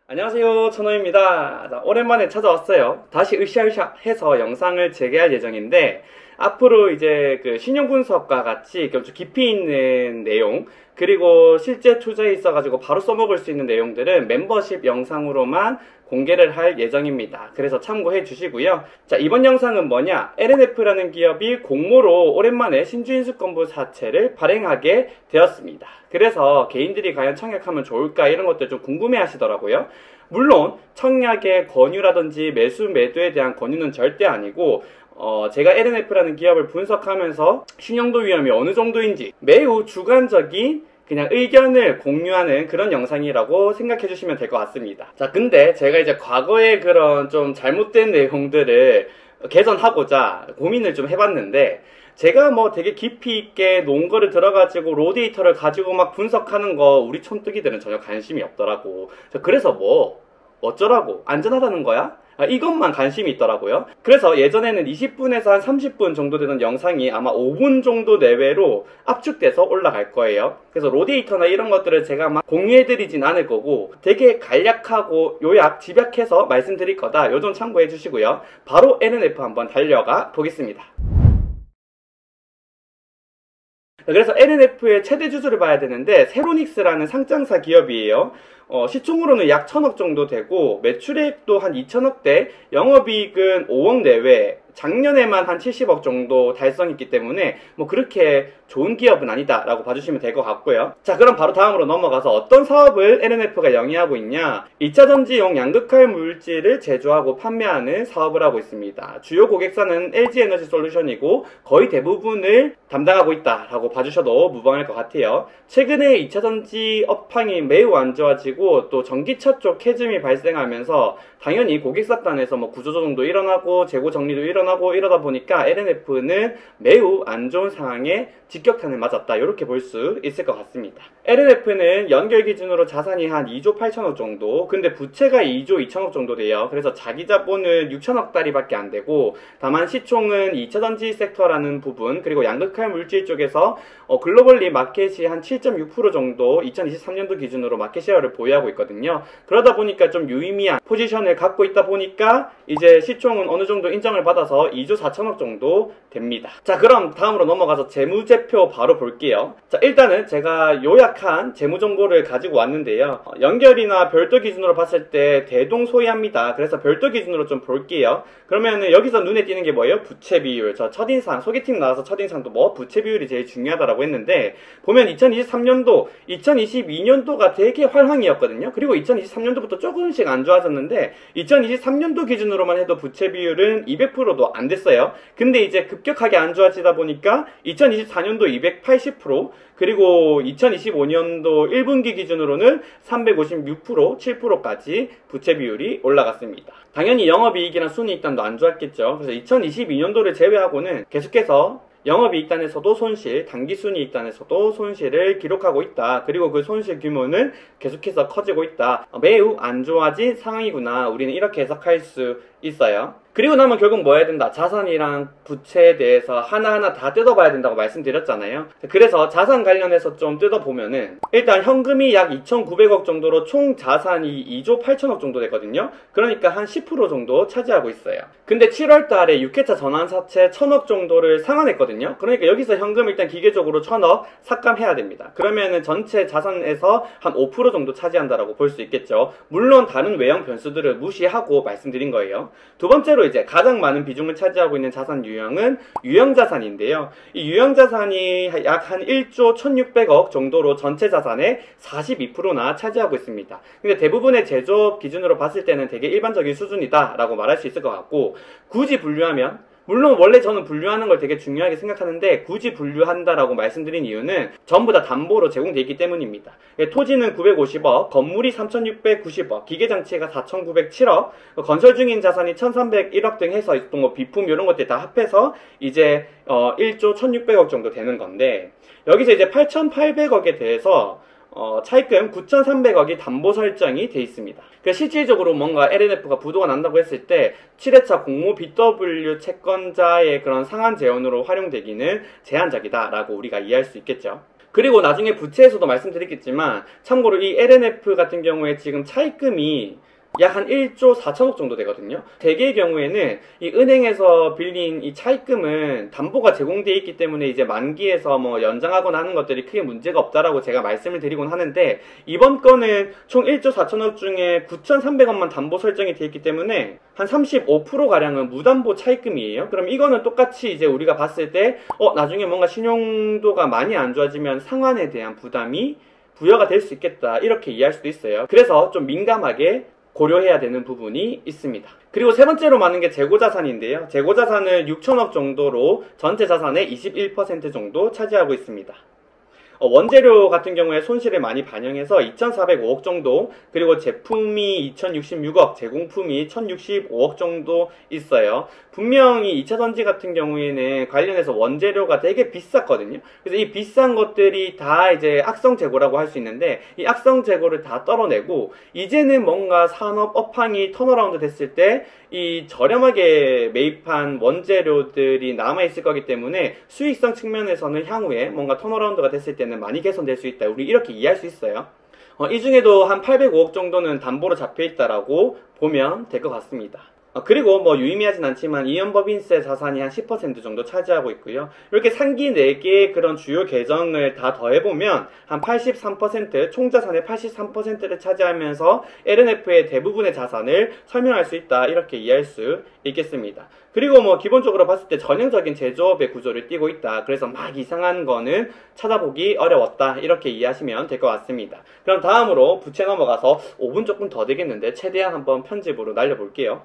안녕하세요, 천호입니다. 자, 오랜만에 찾아왔어요. 다시 으쌰으쌰 해서 영상을 재개할 예정인데, 앞으로 이제 그 신용 분석과 같이 좀 깊이 있는 내용, 그리고 실제 투자에 있어가지고 바로 써먹을 수 있는 내용들은 멤버십 영상으로만 공개를 할 예정입니다. 그래서 참고해 주시고요. 자, 이번 영상은 뭐냐? LNF라는 기업이 공모로 오랜만에 신주인수권부 사채를 발행하게 되었습니다. 그래서 개인들이 과연 청약하면 좋을까 이런 것들 좀 궁금해 하시더라고요. 물론 청약의 권유라든지 매수 매도에 대한 권유는 절대 아니고 제가 LNF라는 기업을 분석하면서 신용도 위험이 어느 정도인지 매우 주관적인 그냥 의견을 공유하는 그런 영상이라고 생각해 주시면 될 것 같습니다. 자, 근데 제가 이제 과거의 그런 좀 잘못된 내용들을 개선하고자 고민을 좀 해봤는데, 제가 뭐 되게 깊이 있게 논거를 들어가지고 로데이터를 가지고 막 분석하는 거 우리 촌뜨기들은 전혀 관심이 없더라고. 그래서 뭐 어쩌라고? 안전하다는 거야? 이것만 관심이 있더라고요. 그래서 예전에는 20분에서 한 30분 정도 되는 영상이 아마 5분 정도 내외로 압축돼서 올라갈 거예요. 그래서 로데이터나 이런 것들을 제가 막 공유해드리진 않을 거고 되게 간략하고 요약, 집약해서 말씀드릴 거다. 요 점 참고해 주시고요. 바로 LNF 한번 달려가 보겠습니다. 그래서 LNF의 최대 주주를 봐야 되는데, 세로닉스라는 상장사 기업이에요. 시총으로는 약 1000억 정도 되고 매출액도 한 2000억대, 영업이익은 5억 내외, 작년에만 한 70억 정도 달성했기 때문에 뭐 그렇게 좋은 기업은 아니다 라고 봐주시면 될 것 같고요. 자, 그럼 바로 다음으로 넘어가서 어떤 사업을 LNF가 영위하고 있냐. 2차전지용 양극할 물질을 제조하고 판매하는 사업을 하고 있습니다. 주요 고객사는 LG에너지솔루션이고 거의 대부분을 담당하고 있다 라고 봐주셔도 무방할 것 같아요. 최근에 2차전지 업황이 매우 안 좋아지고 또 전기차 쪽 캐즘이 발생하면서 당연히 고객사 단에서 뭐 구조조정도 일어나고 재고 정리도 일어나고 이러다 보니까 LNF는 매우 안 좋은 상황에 직격탄을 맞았다, 이렇게 볼 수 있을 것 같습니다. LNF는 연결 기준으로 자산이 한 2조 8천억 정도, 근데 부채가 2조 2천억 정도 돼요. 그래서 자기 자본은 6천억 달러밖에 안 되고, 다만 시총은 2차전지 섹터라는 부분, 그리고 양극할 물질 쪽에서 글로벌리 마켓이 한 7.6% 정도 2023년도 기준으로 마켓 셰어를 보유하고 있거든요. 그러다 보니까 좀 유의미한 포지션을 갖고 있다 보니까 이제 시총은 어느 정도 인정을 받아서 2조 4천억 정도 됩니다. 자, 그럼 다음으로 넘어가서 재무제표 바로 볼게요. 자, 일단은 제가 요약한 재무정보를 가지고 왔는데요. 연결이나 별도 기준으로 봤을 때 대동소이합니다. 그래서 별도 기준으로 좀 볼게요. 그러면은 여기서 눈에 띄는 게 뭐예요? 부채 비율. 저 첫인상, 소개팅 나와서 첫인상도 뭐 부채 비율이 제일 중요하다라고 했는데, 보면 2023년도, 2022년도가 되게 활황이었거든요. 그리고 2023년도부터 조금씩 안 좋아졌는데 2023년도 기준으로만 해도 부채 비율은 200%도 안 됐어요. 근데 이제 급격하게 안 좋아지다 보니까 2024년도 280%, 그리고 2025년도 1분기 기준으로는 356%, 7%까지 부채 비율이 올라갔습니다. 당연히 영업이익이나 순이익단도 안 좋았겠죠. 그래서 2022년도를 제외하고는 계속해서 영업이익단에서도 손실, 당기순이익단에서도 손실을 기록하고 있다. 그리고 그 손실 규모는 계속해서 커지고 있다. 매우 안 좋아진 상황이구나. 우리는 이렇게 해석할 수 있어요. 그리고 나면 결국 뭐 해야 된다? 자산이랑 부채에 대해서 하나하나 다 뜯어봐야 된다고 말씀드렸잖아요. 그래서 자산 관련해서 좀 뜯어보면은, 일단 현금이 약 2,900억 정도로 총 자산이 2조 8천억 정도 되거든요. 그러니까 한 10% 정도 차지하고 있어요. 근데 7월 달에 6회차 전환사채 1,000억 정도를 상환했거든요. 그러니까 여기서 현금 일단 기계적으로 1,000억 삭감해야 됩니다. 그러면은 전체 자산에서 한 5% 정도 차지한다라고 볼 수 있겠죠. 물론 다른 외형 변수들을 무시하고 말씀드린 거예요. 두 번째로 이제 가장 많은 비중을 차지하고 있는 자산 유형은 유형자산인데요. 이 유형자산이 약 한 1조 1,600억 정도로 전체 자산의 42%나 차지하고 있습니다. 근데 대부분의 제조업 기준으로 봤을 때는 되게 일반적인 수준이다 라고 말할 수 있을 것 같고, 굳이 분류하면, 물론 원래 저는 분류하는 걸 되게 중요하게 생각하는데 굳이 분류한다라고 말씀드린 이유는 전부 다 담보로 제공되어 있기 때문입니다. 토지는 950억, 건물이 3,690억, 기계장치가 4,907억, 건설 중인 자산이 1,301억 등 해서 뭐 비품 이런 것들 다 합해서 이제 1조 1,600억 정도 되는 건데, 여기서 이제 8,800억에 대해서 차입금 9,300억이 담보 설정이 돼 있습니다. 실질적으로 뭔가 LNF가 부도가 난다고 했을 때 7회차 공모 BW 채권자의 그런 상한 재원으로 활용되기는 제한적이다라고 우리가 이해할 수 있겠죠. 그리고 나중에 부채에서도 말씀드리겠지만 참고로 이 LNF 같은 경우에 지금 차입금이 약 한 1조 4천억 정도 되거든요. 대개의 경우에는 이 은행에서 빌린 이 차입금은 담보가 제공되어 있기 때문에 이제 만기에서 뭐 연장하거나 하는 것들이 크게 문제가 없다라고 제가 말씀을 드리곤 하는데, 이번 건은 총 1조 4천억 중에 9,300억만 담보 설정이 되어 있기 때문에 한 35%가량은 무담보 차입금이에요. 그럼 이거는 똑같이 이제 우리가 봤을 때 나중에 뭔가 신용도가 많이 안 좋아지면 상환에 대한 부담이 부여가 될 수 있겠다, 이렇게 이해할 수도 있어요. 그래서 좀 민감하게 고려해야 되는 부분이 있습니다. 그리고 세 번째로 많은 게 재고자산인데요. 재고자산은 6천억 정도로 전체 자산의 21% 정도 차지하고 있습니다. 원재료 같은 경우에 손실을 많이 반영해서 2,405억 정도, 그리고 제품이 2,066억, 제공품이 1,065억 정도 있어요. 분명히 2차 전지 같은 경우에는 관련해서 원재료가 되게 비쌌거든요. 그래서 이 비싼 것들이 다 이제 악성 재고라고 할 수 있는데, 이 악성 재고를 다 떨어내고 이제는 뭔가 산업 업황이 턴어라운드 됐을 때 이 저렴하게 매입한 원재료들이 남아있을 거기 때문에 수익성 측면에서는 향후에 뭔가 턴어라운드가 됐을 때는 많이 개선될 수 있다, 우리 이렇게 이해할 수 있어요. 이 중에도 한 805억 정도는 담보로 잡혀있다라고 보면 될 것 같습니다. 그리고 뭐 유의미하진 않지만 이연법인세 자산이 한 10% 정도 차지하고 있고요. 이렇게 상기 4개의 그런 주요 계정을 다 더해보면 한 83%, 총자산의 83%를 차지하면서 LNF의 대부분의 자산을 설명할 수 있다, 이렇게 이해할 수 있겠습니다. 그리고 뭐 기본적으로 봤을 때 전형적인 제조업의 구조를 띠고 있다, 그래서 막 이상한 거는 찾아보기 어려웠다, 이렇게 이해하시면 될 것 같습니다. 그럼 다음으로 부채 넘어가서 5분 조금 더 되겠는데 최대한 한번 편집으로 날려볼게요.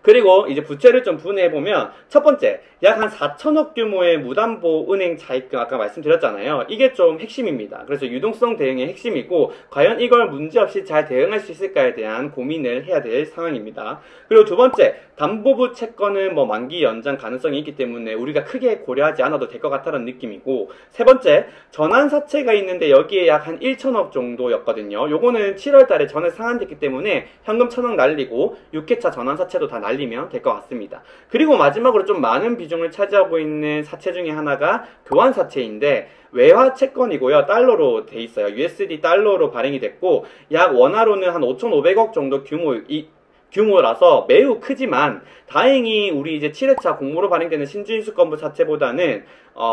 그리고 이제 부채를 좀 분해해보면, 첫 번째, 약 한 4천억 규모의 무담보 은행 차입금, 아까 말씀드렸잖아요. 이게 좀 핵심입니다. 그래서 유동성 대응의 핵심이고, 과연 이걸 문제없이 잘 대응할 수 있을까에 대한 고민을 해야 될 상황입니다. 그리고 두 번째, 담보부 채권은 뭐 만기 연장 가능성이 있기 때문에 우리가 크게 고려하지 않아도 될 것 같다는 느낌이고, 세 번째, 전환사채가 있는데 여기에 약 한 1천억 정도였거든요. 요거는 7월 달에 전에 상환됐기 때문에 현금 1,000억 날리고 6회차 전환사채도 다 날리면 될 것 같습니다. 그리고 마지막으로 좀 많은 비중을 차지하고 있는 사채 중에 하나가 교환사채인데, 외화 채권이고요. 달러로 돼 있어요. USD 달러로 발행이 됐고, 약 원화로는 한 5,500억 정도 규모라서 매우 크지만, 다행히 우리 이제 7회차 공모로 발행되는 신주인수권부 사채보다는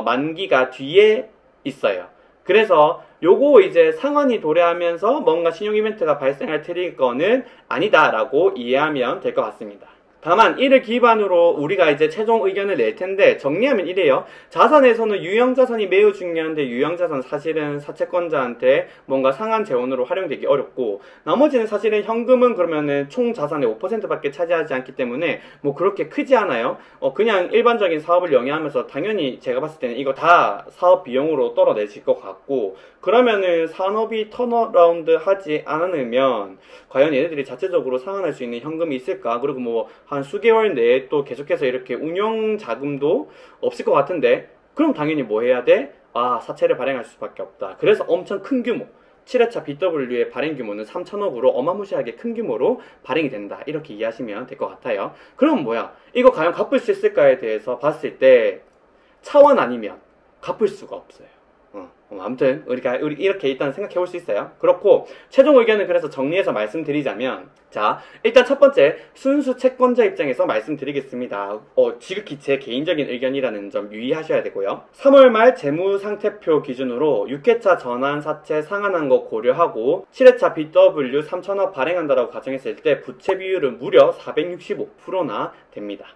만기가 뒤에 있어요. 그래서 요거 이제 상환이 도래하면서 뭔가 신용 이벤트가 발생할 트리거는 아니다라고 이해하면 될 것 같습니다. 다만 이를 기반으로 우리가 이제 최종 의견을 낼 텐데, 정리하면 이래요. 자산에서는 유형자산이 매우 중요한데, 유형자산 사실은 사채권자한테 뭔가 상한 재원으로 활용되기 어렵고, 나머지는 사실은 현금은 그러면은 총 자산의 5%밖에 차지하지 않기 때문에 뭐 그렇게 크지 않아요. 그냥 일반적인 사업을 영위하면서 당연히 제가 봤을 때는 이거 다 사업 비용으로 떨어내질 것 같고, 그러면은 산업이 턴어라운드 하지 않으면 과연 얘네들이 자체적으로 상환할 수 있는 현금이 있을까? 그리고 뭐 한 수개월 내에 또 계속해서 이렇게 운영 자금도 없을 것 같은데, 그럼 당연히 뭐 해야 돼? 사채를 발행할 수밖에 없다. 그래서 엄청 큰 규모, 7회차 BW의 발행 규모는 3천억으로 어마무시하게 큰 규모로 발행이 된다, 이렇게 이해하시면 될 것 같아요. 그럼 뭐야? 이거 과연 갚을 수 있을까에 대해서 봤을 때 차원 아니면 갚을 수가 없어요. 아무튼 우리 이렇게 일단 생각해 볼 수 있어요. 그렇고 최종 의견은 그래서 정리해서 말씀드리자면, 자, 일단 첫 번째, 순수 채권자 입장에서 말씀드리겠습니다. 지극히 제 개인적인 의견이라는 점 유의하셔야 되고요. 3월 말 재무상태표 기준으로 6회차 전환사채 상환한 거 고려하고 7회차 BW 3천억 발행한다라고 가정했을 때 부채 비율은 무려 465%나 됩니다.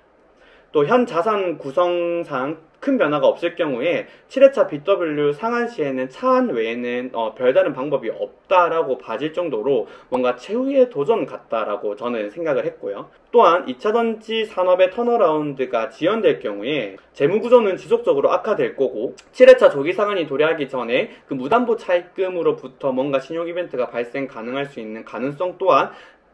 또 현 자산 구성상 큰 변화가 없을 경우에 7회차 BW 상환 시에는 차환 외에는 별다른 방법이 없다라고 봐질 정도로 뭔가 최후의 도전 같다라고 저는 생각을 했고요. 또한 2차전지 산업의 턴어라운드가 지연될 경우에 재무구조는 지속적으로 악화될 거고, 7회차 조기 상환이 도래하기 전에 그 무담보 차입금으로부터 뭔가 신용 이벤트가 발생 가능할 수 있는 가능성 또한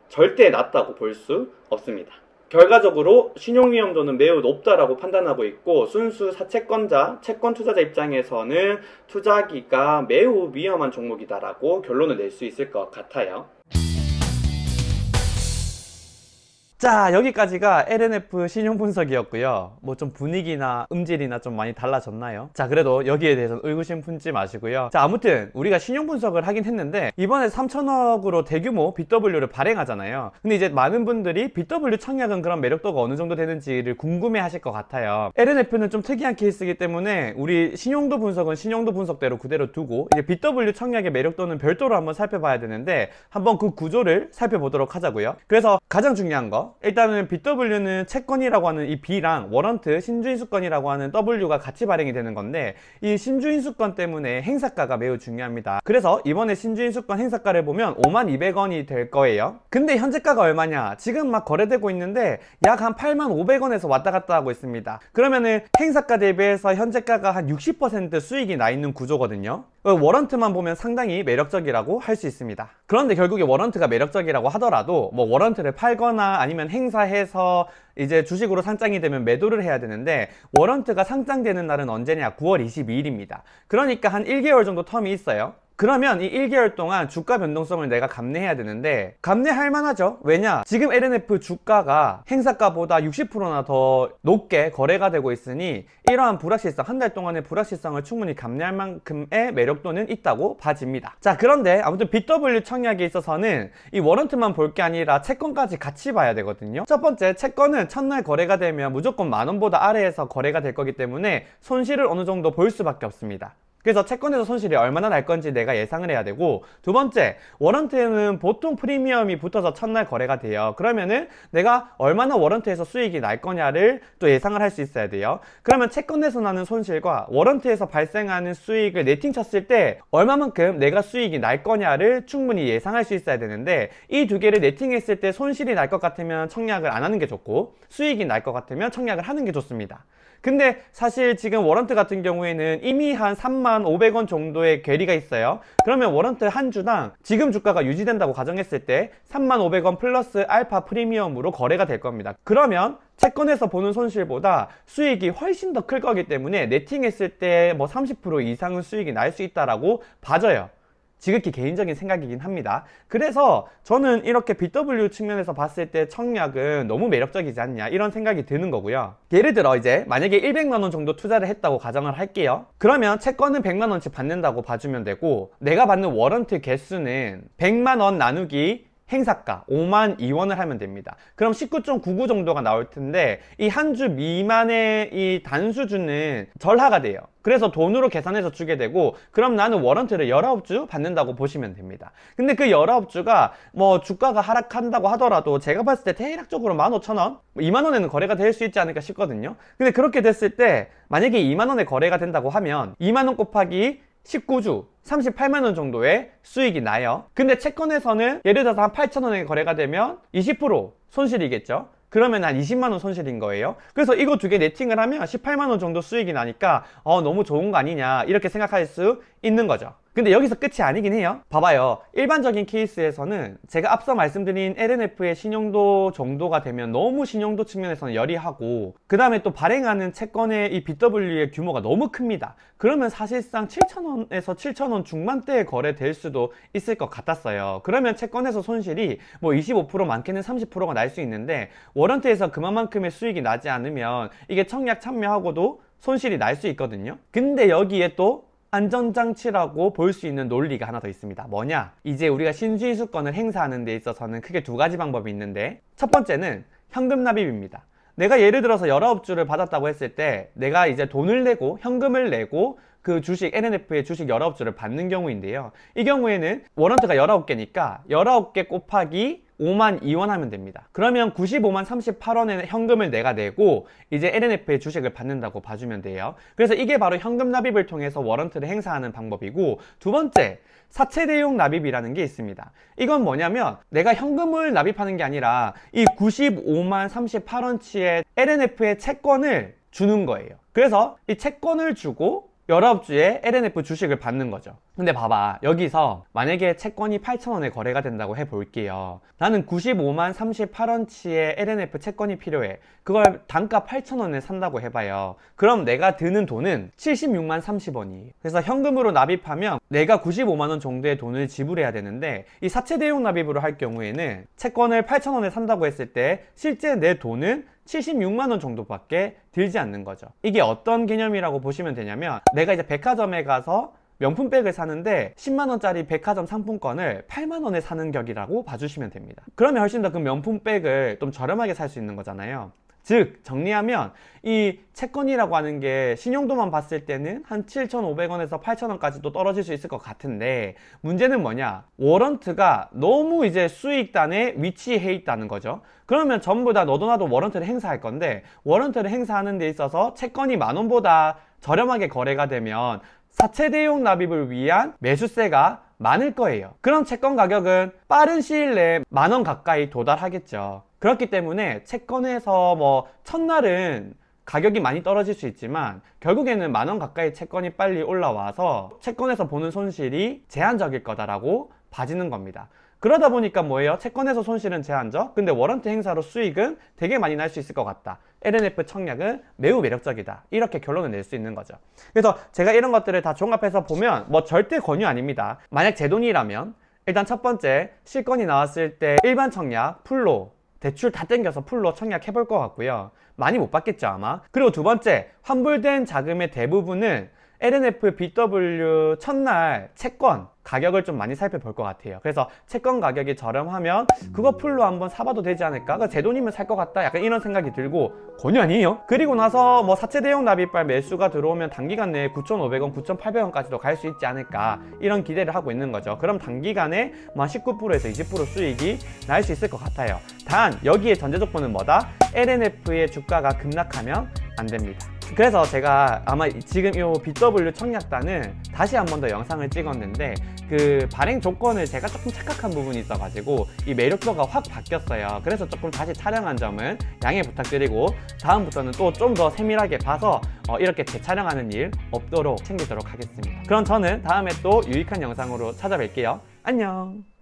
절대 낮다고 볼 수 없습니다. 결과적으로 신용 위험도는 매우 높다라고 판단하고 있고, 순수 사채권자, 채권 투자자 입장에서는 투자하기가 매우 위험한 종목이다라고 결론을 낼 수 있을 것 같아요. 자, 여기까지가 LNF 신용 분석이었고요. 뭐 좀 분위기나 음질이나 좀 많이 달라졌나요? 자, 그래도 여기에 대해서는 의구심 품지 마시고요. 자, 아무튼 우리가 신용 분석을 하긴 했는데 이번에 3천억으로 대규모 BW를 발행하잖아요. 근데 이제 많은 분들이 BW 청약은 그런 매력도가 어느 정도 되는지를 궁금해 하실 것 같아요. LNF는 좀 특이한 케이스이기 때문에 우리 신용도 분석은 신용도 분석대로 그대로 두고 이제 BW 청약의 매력도는 별도로 한번 살펴봐야 되는데, 한번 그 구조를 살펴보도록 하자고요. 그래서 가장 중요한 거, 일단은 BW는 채권이라고 하는 이 B랑 워런트 신주인수권이라고 하는 W가 같이 발행이 되는 건데, 이 신주인수권 때문에 행사가가 매우 중요합니다. 그래서 이번에 신주인수권 행사가를 보면 52,200원이 될 거예요. 근데 현재가가 얼마냐? 지금 막 거래되고 있는데 약 한 88,500원에서 왔다 갔다 하고 있습니다. 그러면은 행사가 대비해서 현재가가 한 60% 수익이 나 있는 구조거든요. 워런트만 보면 상당히 매력적이라고 할 수 있습니다. 그런데 결국에 워런트가 매력적이라고 하더라도 뭐 워런트를 팔거나 아니면 행사해서 이제 주식으로 상장이 되면 매도를 해야 되는데, 워런트가 상장되는 날은 언제냐? 9월 22일입니다. 그러니까 한 1개월 정도 텀이 있어요. 그러면 이 1개월 동안 주가 변동성을 내가 감내해야 되는데, 감내할 만하죠? 왜냐? 지금 LNF 주가가 행사가보다 60%나 더 높게 거래가 되고 있으니 이러한 불확실성, 한 달 동안의 불확실성을 충분히 감내할 만큼의 매력도는 있다고 봐집니다. 자, 그런데 아무튼 BW 청약에 있어서는 이 워런트만 볼 게 아니라 채권까지 같이 봐야 되거든요. 첫 번째, 채권은 첫날 거래가 되면 무조건 10,000원보다 아래에서 거래가 될 거기 때문에 손실을 어느 정도 볼 수밖에 없습니다. 그래서 채권에서 손실이 얼마나 날 건지 내가 예상을 해야 되고, 두 번째, 워런트에는 보통 프리미엄이 붙어서 첫날 거래가 돼요. 그러면은 내가 얼마나 워런트에서 수익이 날 거냐를 또 예상을 할 수 있어야 돼요. 그러면 채권에서 나는 손실과 워런트에서 발생하는 수익을 네팅 쳤을 때 얼마만큼 내가 수익이 날 거냐를 충분히 예상할 수 있어야 되는데, 이 두 개를 네팅했을 때 손실이 날 것 같으면 청약을 안 하는 게 좋고, 수익이 날 것 같으면 청약을 하는 게 좋습니다. 근데 사실 지금 워런트 같은 경우에는 이미 한 35,000원 정도의 괴리가 있어요. 그러면 워런트 한 주당 지금 주가가 유지된다고 가정했을 때 35,000원 플러스 알파 프리미엄으로 거래가 될 겁니다. 그러면 채권에서 보는 손실보다 수익이 훨씬 더 클 거기 때문에 네팅했을 때 뭐 30% 이상은 수익이 날 수 있다라고 봐져요. 지극히 개인적인 생각이긴 합니다. 그래서 저는 이렇게 BW 측면에서 봤을 때 청약은 너무 매력적이지 않냐, 이런 생각이 드는 거고요. 예를 들어 이제 만약에 100만원 정도 투자를 했다고 가정을 할게요. 그러면 채권은 100만원치 받는다고 봐주면 되고, 내가 받는 워런트 개수는 100만원 나누기 행사가 52,000원을 하면 됩니다. 그럼 19.99 정도가 나올 텐데, 이 한 주 미만의 이 단수주는 절하가 돼요. 그래서 돈으로 계산해서 주게 되고, 그럼 나는 워런트를 19주 받는다고 보시면 됩니다. 근데 그 19주가 뭐 주가가 하락한다고 하더라도 제가 봤을 때 대략적으로 15,000원? 20,000원에는 거래가 될 수 있지 않을까 싶거든요. 근데 그렇게 됐을 때 만약에 20,000원에 거래가 된다고 하면 20,000원 곱하기 19주 38만원 정도의 수익이 나요. 근데 채권에서는 예를 들어서 한 8,000원에 거래가 되면 20% 손실이겠죠. 그러면 한 20만원 손실인 거예요. 그래서 이거 두 개 네팅을 하면 18만원 정도 수익이 나니까 너무 좋은 거 아니냐, 이렇게 생각할 수 있는 거죠. 근데 여기서 끝이 아니긴 해요. 봐봐요. 일반적인 케이스에서는 제가 앞서 말씀드린 LNF의 신용도 정도가 되면 너무 신용도 측면에서는 열이하고, 그 다음에 또 발행하는 채권의 이 BW의 규모가 너무 큽니다. 그러면 사실상 7,000원에서 7,000원 중반대에 거래될 수도 있을 것 같았어요. 그러면 채권에서 손실이 뭐 25% 많게는 30%가 날 수 있는데, 워런트에서 그만큼의 수익이 나지 않으면 이게 청약 참여하고도 손실이 날 수 있거든요. 근데 여기에 또 안전장치라고 볼 수 있는 논리가 하나 더 있습니다. 뭐냐? 이제 우리가 신주인수권을 행사하는 데 있어서는 크게 두 가지 방법이 있는데, 첫 번째는 현금 납입입니다. 내가 예를 들어서 19주를 받았다고 했을 때 내가 이제 돈을 내고 현금을 내고 그 주식, LNF의 주식 19주를 받는 경우인데요. 이 경우에는 워런트가 19개니까 19개 곱하기 52,000원 하면 됩니다. 그러면 953,38원의 현금을 내가 내고 이제 LNF의 주식을 받는다고 봐주면 돼요. 그래서 이게 바로 현금 납입을 통해서 워런트를 행사하는 방법이고, 두 번째, 사채 대용 납입이라는 게 있습니다. 이건 뭐냐면 내가 현금을 납입하는 게 아니라 이 953,38원치의 LNF의 채권을 주는 거예요. 그래서 이 채권을 주고 19주에 LNF 주식을 받는 거죠. 근데 봐봐, 여기서 만약에 채권이 8,000원에 거래가 된다고 해볼게요. 나는 95만 38원치의 LNF 채권이 필요해. 그걸 단가 8,000원에 산다고 해봐요. 그럼 내가 드는 돈은 76만 30원이. 그래서 현금으로 납입하면 내가 95만원 정도의 돈을 지불해야 되는데, 이 사채 대용 납입으로 할 경우에는 채권을 8,000원에 산다고 했을 때 실제 내 돈은 76만원 정도밖에 들지 않는 거죠. 이게 어떤 개념이라고 보시면 되냐면, 내가 이제 백화점에 가서 명품백을 사는데 10만원짜리 백화점 상품권을 8만원에 사는 격이라고 봐주시면 됩니다. 그러면 훨씬 더 그 명품백을 좀 저렴하게 살 수 있는 거잖아요. 즉 정리하면 이 채권이라고 하는 게 신용도만 봤을 때는 한 7,500원에서 8,000원까지도 떨어질 수 있을 것 같은데, 문제는 뭐냐, 워런트가 너무 이제 수익단에 위치해 있다는 거죠. 그러면 전부 다 너도 나도 워런트를 행사할 건데, 워런트를 행사하는 데 있어서 채권이 만원보다 저렴하게 거래가 되면 사채 대용 납입을 위한 매수세가 많을 거예요. 그럼 채권 가격은 빠른 시일 내에 만원 가까이 도달하겠죠. 그렇기 때문에 채권에서 뭐 첫날은 가격이 많이 떨어질 수 있지만 결국에는 만원 가까이 채권이 빨리 올라와서 채권에서 보는 손실이 제한적일 거다라고 봐지는 겁니다. 그러다 보니까 뭐예요? 채권에서 손실은 제한적, 근데 워런트 행사로 수익은 되게 많이 날 수 있을 것 같다. LNF 청약은 매우 매력적이다. 이렇게 결론을 낼 수 있는 거죠. 그래서 제가 이런 것들을 다 종합해서 보면 뭐 절대 권유 아닙니다. 만약 제 돈이라면 일단 첫 번째, 실권이 나왔을 때 일반 청약, 풀로 대출 다 땡겨서 풀로 청약해 볼 것 같고요. 많이 못 받겠죠 아마. 그리고 두 번째, 환불된 자금의 대부분은 LNF BW 첫날 채권 가격을 좀 많이 살펴볼 것 같아요. 그래서 채권 가격이 저렴하면 그거 풀로 한번 사봐도 되지 않을까? 제 돈이면 살 것 같다. 약간 이런 생각이 들고, 권유 아니에요? 그리고 나서 뭐 사채 대용 납입발 매수가 들어오면 단기간 내에 9,500원, 9,800원까지도 갈 수 있지 않을까? 이런 기대를 하고 있는 거죠. 그럼 단기간에 뭐 19%에서 20% 수익이 날 수 있을 것 같아요. 단 여기에 전제 조건은 뭐다? LNF의 주가가 급락하면 안 됩니다. 그래서 제가 아마 지금 이 BW 청약단은 다시 한 번 더 영상을 찍었는데, 그 발행 조건을 제가 조금 착각한 부분이 있어가지고 이 매력도가 확 바뀌었어요. 그래서 조금 다시 촬영한 점은 양해 부탁드리고, 다음부터는 또 좀 더 세밀하게 봐서 이렇게 재촬영하는 일 없도록 챙기도록 하겠습니다. 그럼 저는 다음에 또 유익한 영상으로 찾아뵐게요. 안녕.